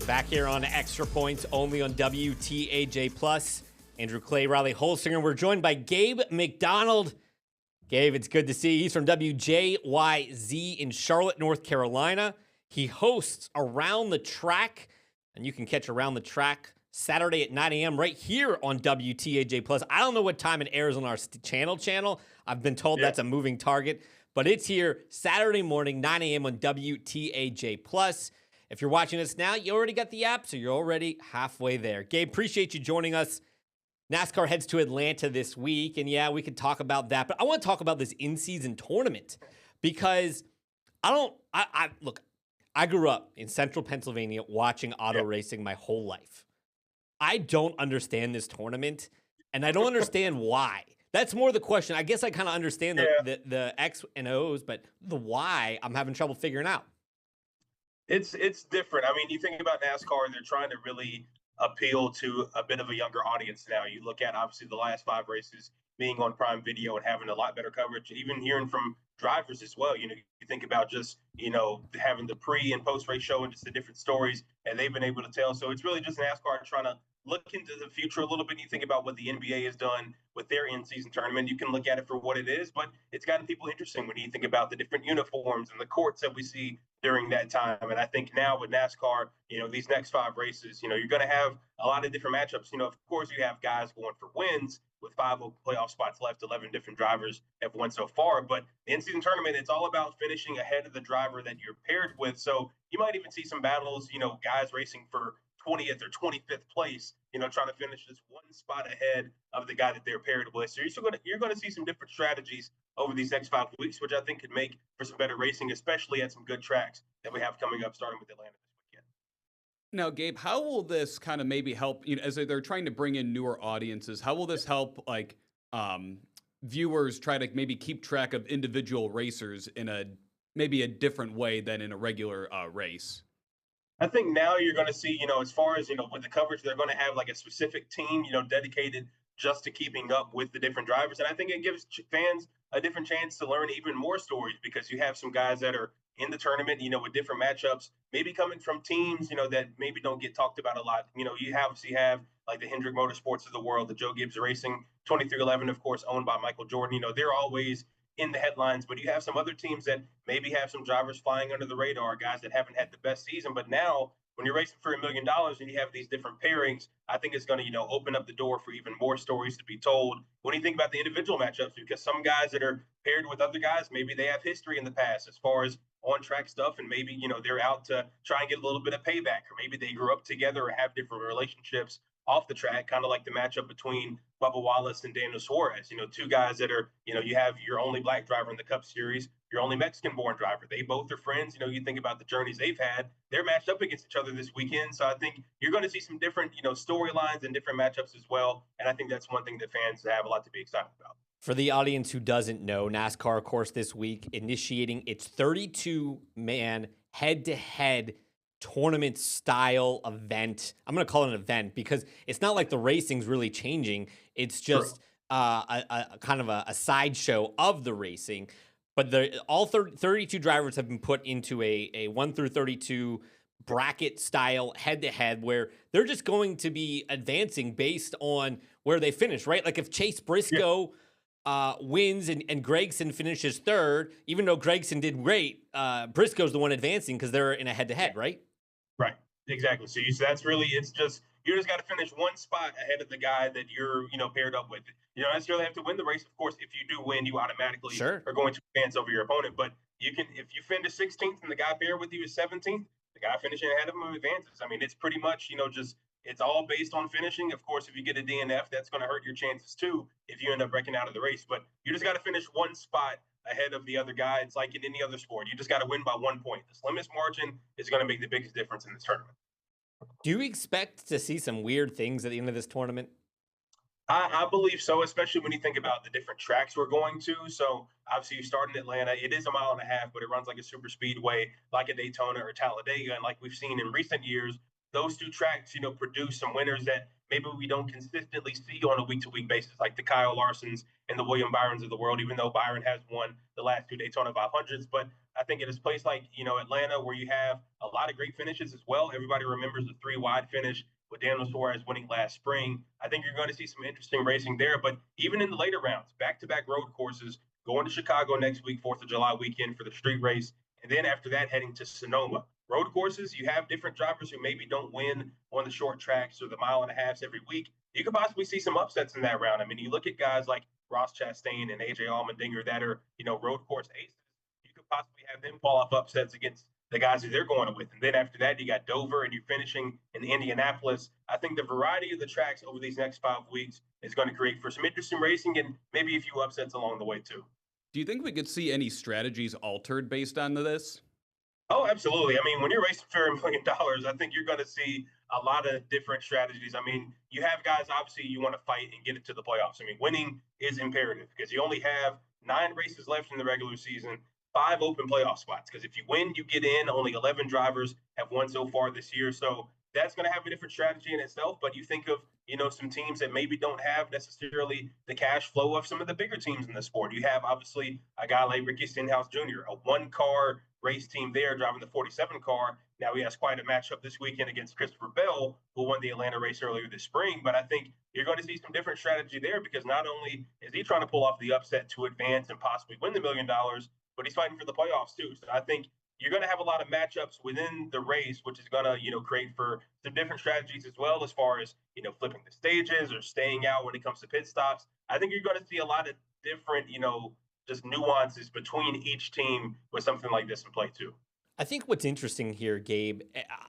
Back here on Extra Points, only on WTAJ+. Andrew Clay, Riley Holsinger. We're joined by Gabe McDonald. Gabe, it's good to see you. He's from WJYZ in Charlotte, North Carolina. He hosts Around the Track, and you can catch Around the Track Saturday at 9 a.m. right here on WTAJ+. I don't know what time it airs on our channel. I've been told that's a moving target, but it's here Saturday morning, 9 a.m. on WTAJ+. If you're watching us now, you already got the app, so you're already halfway there. Gabe, appreciate you joining us. NASCAR heads to Atlanta this week, and yeah, we could talk about that, but I want to talk about this in-season tournament because look, I grew up in central Pennsylvania watching auto racing my whole life. I don't understand this tournament, and I don't understand why. That's more the question. I guess I kind of understand the X and O's, but the why I'm having trouble figuring out. It's different. I mean, you think about NASCAR, they're trying to really appeal to a bit of a younger audience now. You look at, obviously, the last 5 races being on Prime Video and having a lot better coverage, even hearing from drivers as well. You think about just, having the pre and post race show and just the different stories and they've been able to tell. So it's really just NASCAR trying to look into the future a little bit. You think about what the NBA has done with their in-season tournament. You can look at it for what it is, but it's gotten people interesting when you think about the different uniforms and the courts that we see during that time. And I think now with NASCAR, these next 5 races, you're going to have a lot of different matchups. Of course, you have guys going for wins with 5 playoff spots left. 11 different drivers have won so far. But the in-season tournament, it's all about finishing ahead of the driver that you're paired with. So you might even see some battles, guys racing for 20th or 25th place, trying to finish just one spot ahead of the guy that they're paired with. So you're going to see some different strategies over these next 5 weeks, which I think could make for some better racing, especially at some good tracks that we have coming up, starting with Atlanta this weekend. Now, Gabe, how will this kind of maybe help, as they're trying to bring in newer audiences, how will this help, viewers try to maybe keep track of individual racers in maybe a different way than in a regular race? I think now you're going to see, as far as, with the coverage, they're going to have like a specific team, dedicated just to keeping up with the different drivers. And I think it gives fans a different chance to learn even more stories because you have some guys that are in the tournament, with different matchups, maybe coming from teams, that maybe don't get talked about a lot. You obviously have like the Hendrick Motorsports of the world, the Joe Gibbs Racing, 2311, of course, owned by Michael Jordan. They're always in the headlines, but you have some other teams that maybe have some drivers flying under the radar, guys that haven't had the best season. But now when you're racing for $1 million and you have these different pairings, I think it's going to, open up the door for even more stories to be told when you think about the individual matchups, because some guys that are paired with other guys, maybe they have history in the past as far as on-track stuff, and maybe, they're out to try and get a little bit of payback, or maybe they grew up together or have different relationships off the track, kind of like the matchup between Bubba Wallace and Daniel Suarez. 2 guys that are, you have your only black driver in the Cup Series, your only Mexican-born driver. They both are friends. You think about the journeys they've had. They're matched up against each other this weekend. So I think you're going to see some different, storylines and different matchups as well. And I think that's one thing that fans have a lot to be excited about. For the audience who doesn't know, NASCAR, of course, this week initiating its 32-man head-to-head tournament style event. I'm going to call it an event because it's not like the racing's really changing. It's just a kind of a sideshow of the racing. But all 32 drivers have been put into a 1 through 32 bracket style head-to-head where they're just going to be advancing based on where they finish, right? Like if Chase Briscoe wins and Gragson finishes 3rd, even though Gragson did great, Briscoe's the one advancing because they're in a head-to-head, right? Right, exactly. So that's really, it's just, you just got to finish one spot ahead of the guy that you're, paired up with. You don't necessarily have to win the race. Of course, if you do win, you automatically are going to advance over your opponent. But you can, if you finish 16th and the guy paired with you is 17th, the guy finishing ahead of him advances. I mean, it's pretty much, it's all based on finishing. Of course, if you get a DNF, that's going to hurt your chances too if you end up breaking out of the race. But you just got to finish one spot ahead of the other guy. It's like in any other sport. You just got to win by 1 point. The slimmest margin is going to make the biggest difference in this tournament. Do you expect to see some weird things at the end of this tournament? I believe so, especially when you think about the different tracks we're going to. So obviously you start in Atlanta. It is a mile and a half, but it runs like a super speedway, like a Daytona or Talladega. And like we've seen in recent years, those 2 tracks, produce some winners that maybe we don't consistently see on a week-to-week basis, like the Kyle Larsons and the William Byrons of the world, even though Byron has won the last 2 Daytona 500s. But I think at a place like, Atlanta, where you have a lot of great finishes as well, everybody remembers the 3 wide finish with Daniel Suarez winning last spring. I think you're going to see some interesting racing there. But even in the later rounds, back-to-back road courses, going to Chicago next week, 4th of July weekend for the street race, and then after that, heading to Sonoma. Road courses, you have different drivers who maybe don't win on the short tracks or the mile and a halves every week. You could possibly see some upsets in that round. I mean, you look at guys like Ross Chastain and AJ Allmendinger that are, road course aces. You could possibly have them pull off upsets against the guys who they're going with. And then after that, you got Dover and you're finishing in Indianapolis. I think the variety of the tracks over these next 5 weeks is going to create for some interesting racing and maybe a few upsets along the way, too. Do you think we could see any strategies altered based on this? Oh, absolutely. I mean, when you're racing for $1 million, I think you're going to see a lot of different strategies. I mean, you have guys, obviously, you want to fight and get it to the playoffs. I mean, winning is imperative because you only have 9 races left in the regular season, 5 open playoff spots. Because if you win, you get in. Only 11 drivers have won so far this year. So that's going to have a different strategy in itself. But you think of, some teams that maybe don't have necessarily the cash flow of some of the bigger teams in the sport. You have, obviously, a guy like Ricky Stenhouse Jr., a 1-car race team there driving the 47 car. Now he has quite a matchup this weekend against Christopher Bell, who won the Atlanta race earlier this spring. But I think you're going to see some different strategy there because not only is he trying to pull off the upset to advance and possibly win the $1 million, but he's fighting for the playoffs too. So I think you're going to have a lot of matchups within the race, which is going to, create for some different strategies as well as far as, flipping the stages or staying out when it comes to pit stops. I think you're going to see a lot of different, just nuances between each team with something like this in play too. I think what's interesting here, Gabe,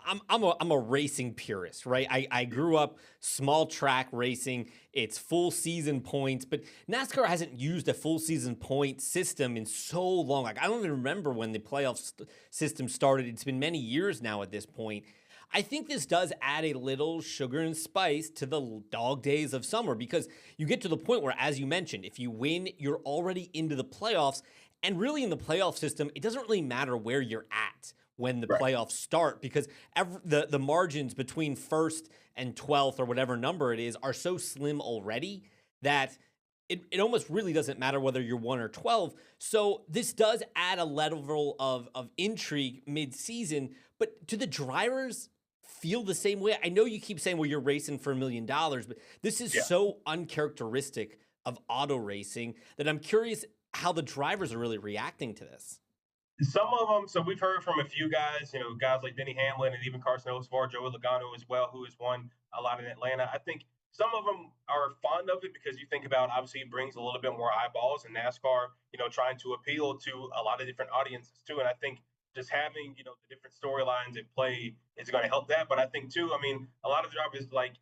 I'm a racing purist, right? I grew up small track racing. It's full season points, but NASCAR hasn't used a full season point system in so long. Like I don't even remember when the playoff system started. It's been many years now at this point. I think this does add a little sugar and spice to the dog days of summer because you get to the point where, as you mentioned, if you win, you're already into the playoffs. And really in the playoff system, it doesn't really matter where you're at when the playoffs start because the margins between 1st and 12th or whatever number it is are so slim already that it almost really doesn't matter whether you're 1 or 12. So this does add a level of intrigue mid-season, but do the drivers feel the same way? I know you keep saying, well, you're racing for $1 million, but this is so uncharacteristic of auto racing that I'm curious how the drivers are really reacting to this. Some of them, so we've heard from a few guys, guys like Denny Hamlin and even Carson Osvar, Joey Logano as well, who has won a lot in Atlanta. I think some of them are fond of it because you think about, obviously, it brings a little bit more eyeballs in NASCAR, trying to appeal to a lot of different audiences too. And I think just having, the different storylines at play is going to help that. But I think too, I mean, a lot of drivers like,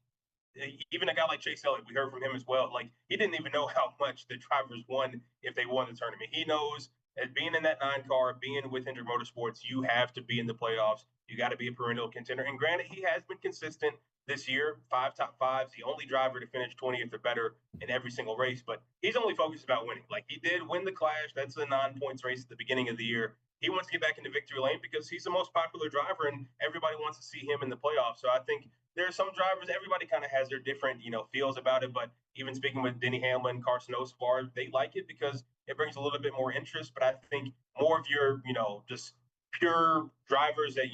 even a guy like Chase Elliott, we heard from him as well. Like he didn't even know how much the drivers won if they won the tournament. He knows that being in that 9 car, being with Hendrick Motorsports, you have to be in the playoffs. You got to be a perennial contender. And granted, he has been consistent this year, 5 top 5s, the only driver to finish 20th or better in every single race. But he's only focused about winning. Like he did win the Clash. That's a non-points race at the beginning of the year. He wants to get back into victory lane because he's the most popular driver and everybody wants to see him in the playoffs. So I think there are some drivers, everybody kind of has their different, feels about it. But even speaking with Denny Hamlin, Carson Osvar, they like it because it brings a little bit more interest. But I think more of your, just pure drivers that,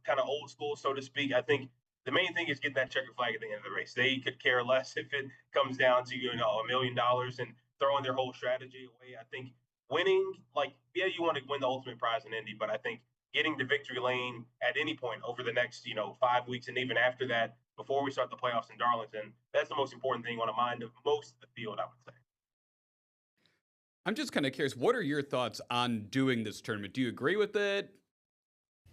kind of old school, so to speak, I think the main thing is getting that checker flag at the end of the race. They could care less if it comes down to, $1 million and throwing their whole strategy away. I think winning, like, yeah, you want to win the ultimate prize in Indy, but I think getting to victory lane at any point over the next, 5 weeks and even after that, before we start the playoffs in Darlington, that's the most important thing on the mind of most of the field, I would say. I'm just kind of curious, what are your thoughts on doing this tournament? Do you agree with it?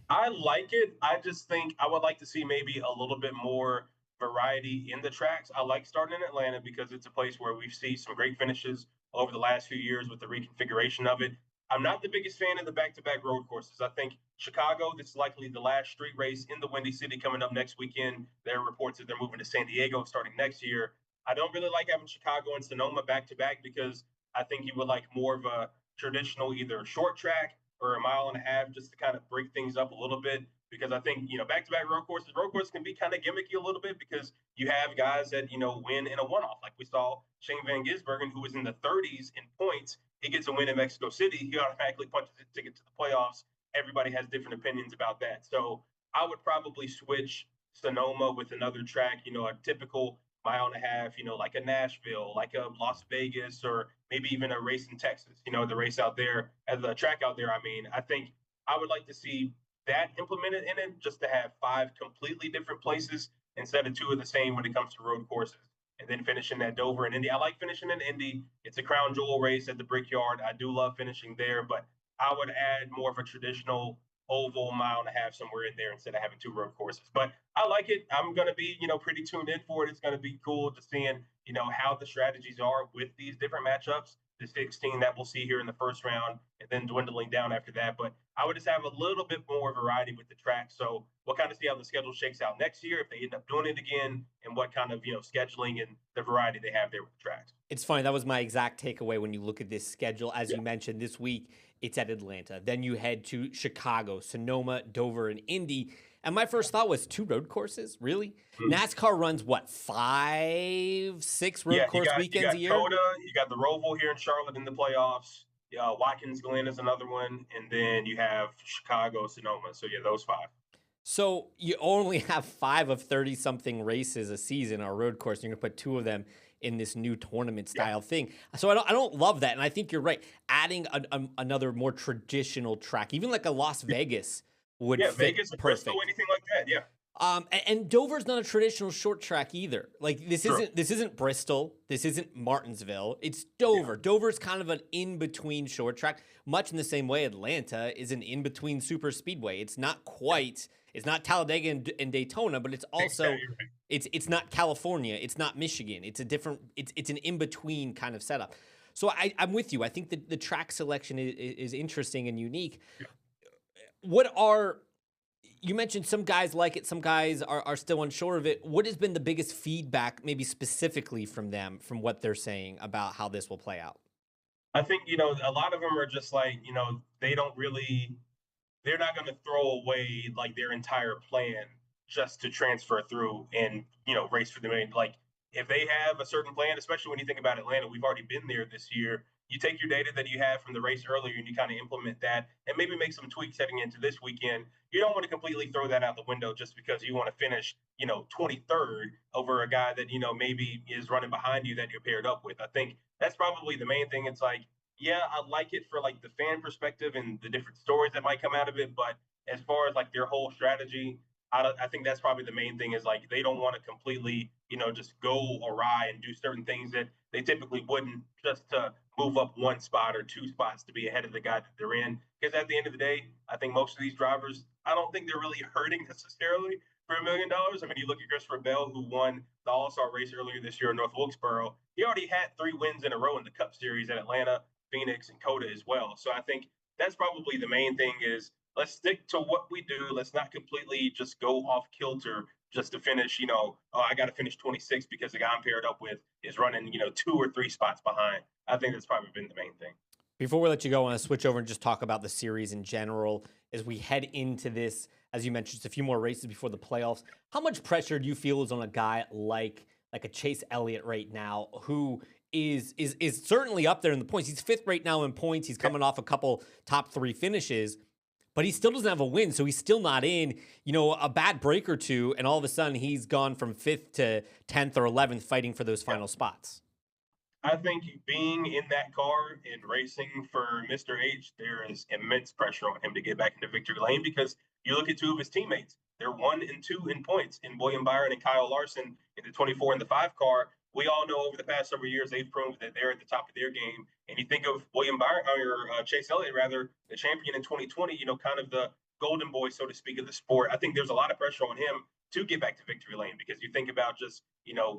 I like it. I just think I would like to see maybe a little bit more variety in the tracks. I like starting in Atlanta because it's a place where we've seen some great finishes over the last few years with the reconfiguration of it. I'm not the biggest fan of the back-to-back road courses. I think Chicago, this is likely the last street race in the Windy City coming up next weekend. There are reports that they're moving to San Diego starting next year. I don't really like having Chicago and Sonoma back-to-back because I think you would like more of a traditional either short track or a mile and a half just to kind of break things up a little bit because I think, back-to-back road courses can be kind of gimmicky a little bit because you have guys that, win in a one-off. Like we saw Shane Van Gisbergen, who was in the 30s in points. He gets a win in Mexico City. He automatically punches his ticket to the playoffs. Everybody has different opinions about that. So I would probably switch Sonoma with another track, a typical mile and a half, like a Nashville, like a Las Vegas, or maybe even a race in Texas, the race out there, the track out there. I mean, I think I would like to see that implemented in it, just to have 5 completely different places instead of 2 of the same when it comes to road courses. And then finishing at Dover and Indy. I like finishing in Indy. It's a crown jewel race at the Brickyard. I do love finishing there, but I would add more of a traditional oval mile and a half somewhere in there instead of having 2 road courses. But I like it. I'm going to be, pretty tuned in for it. It's going to be cool just seeing, how the strategies are with these different matchups. The 16 that we'll see here in the first round and then dwindling down after that. But I would just have a little bit more variety with the track. So we'll kind of see how the schedule shakes out next year, if they end up doing it again, and what kind of, scheduling and the variety they have there with the tracks. It's funny. That was my exact takeaway when you look at this schedule. As you mentioned, this week it's at Atlanta. Then you head to Chicago, Sonoma, Dover, and Indy. And my first thought was 2 road courses? Really? NASCAR runs, 5, 6 road course weekends a year? Coda, you got the Roval here in Charlotte in the playoffs. Watkins Glen is another one. And then you have Chicago, Sonoma. So, those 5. So you only have 5 of 30-something races a season on a road course, and you're going to put 2 of them in this new tournament-style thing. So I don't love that, and I think you're right. Adding another more traditional track, even like a Las Vegas, would fit Vegas, perfect. Bristol, anything like that, and Dover's not a traditional short track either. Like this isn't Bristol, this isn't Martinsville. It's Dover. Dover's kind of an in-between short track, much in the same way Atlanta is an in-between super speedway. It's not quite. It's not Talladega and Daytona, but it's also it's not California. It's not Michigan. It's a different. It's an in-between kind of setup. So I'm with you. I think the track selection is interesting and unique. You mentioned some guys like it, some guys are still unsure of it. What has been the biggest feedback, maybe specifically from them, from what they're saying about how this will play out? I think, a lot of them are just like, they're not going to throw away like their entire plan just to transfer through and, race for the million. Like if they have a certain plan, especially when you think about Atlanta, we've already been there this year. You take your data that you have from the race earlier and you kind of implement that and maybe make some tweaks heading into this weekend. You don't want to completely throw that out the window just because you want to finish, 23rd over a guy that, maybe is running behind you that you're paired up with. I think that's probably the main thing. It's like, yeah, I like it for like the fan perspective and the different stories that might come out of it. But as far as like their whole strategy, I think that's probably the main thing is like they don't want to completely, just go awry and do certain things that they typically wouldn't just to move up 1 spot or 2 spots to be ahead of the guy that they're in. Because at the end of the day, I think most of these drivers, I don't think they're really hurting necessarily for $1 million. I mean, you look at Christopher Bell, who won the All-Star race earlier this year in North Wilkesboro. He already had 3 wins in a row in the Cup Series at Atlanta, Phoenix, and Coda as well. So I think that's probably the main thing is let's stick to what we do. Let's not completely just go off kilter just to finish, I got to finish 26 because the guy I'm paired up with is running, 2 or 3 spots behind. I think that's probably been the main thing. Before we let you go, I want to switch over and just talk about the series in general as we head into this. As you mentioned, just a few more races before the playoffs. How much pressure do you feel is on a guy like a Chase Elliott right now, who is certainly up there in the points? He's 5th right now in points. He's coming off a couple top 3 finishes, but he still doesn't have a win, so he's still not in. A bad break or 2, and all of a sudden he's gone from 5th to 10th or 11th fighting for those final spots. I think being in that car and racing for Mr. H, there is immense pressure on him to get back into victory lane because you look at 2 of his teammates. They're 1 and 2 in points in William Byron and Kyle Larson in the 24 and the 5 car. We all know over the past several years they've proved that they're at the top of their game. And you think of William Byron or Chase Elliott, rather, the champion in 2020, kind of the golden boy, so to speak, of the sport. I think there's a lot of pressure on him to get back to victory lane because you think about just,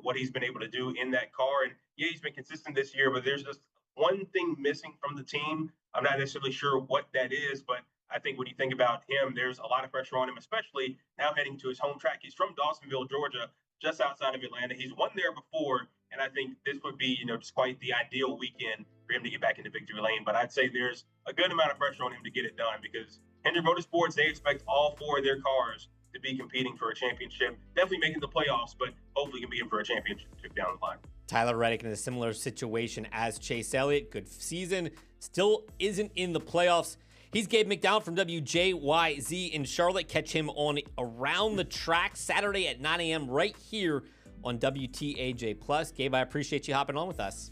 what he's been able to do in that car. And yeah, he's been consistent this year, but there's just one thing missing from the team. I'm not necessarily sure what that is, but I think when you think about him, there's a lot of pressure on him, especially now heading to his home track. He's from Dawsonville, Georgia, just outside of Atlanta. He's won there before, and I think this would be, just quite the ideal weekend for him to get back into victory lane. But I'd say there's a good amount of pressure on him to get it done because Hendrick Motorsports, they expect all 4 of their cars to be competing for a championship. Definitely making the playoffs, but hopefully competing for a championship down the line. Tyler Reddick in a similar situation as Chase Elliott. Good season. Still isn't in the playoffs. He's Gabe McDonald from WJYZ in Charlotte. Catch him on Around the Track Saturday at 9 a.m. right here on WTAJ+. Gabe, I appreciate you hopping on with us.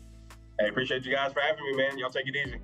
Hey, appreciate you guys for having me, man. Y'all take it easy.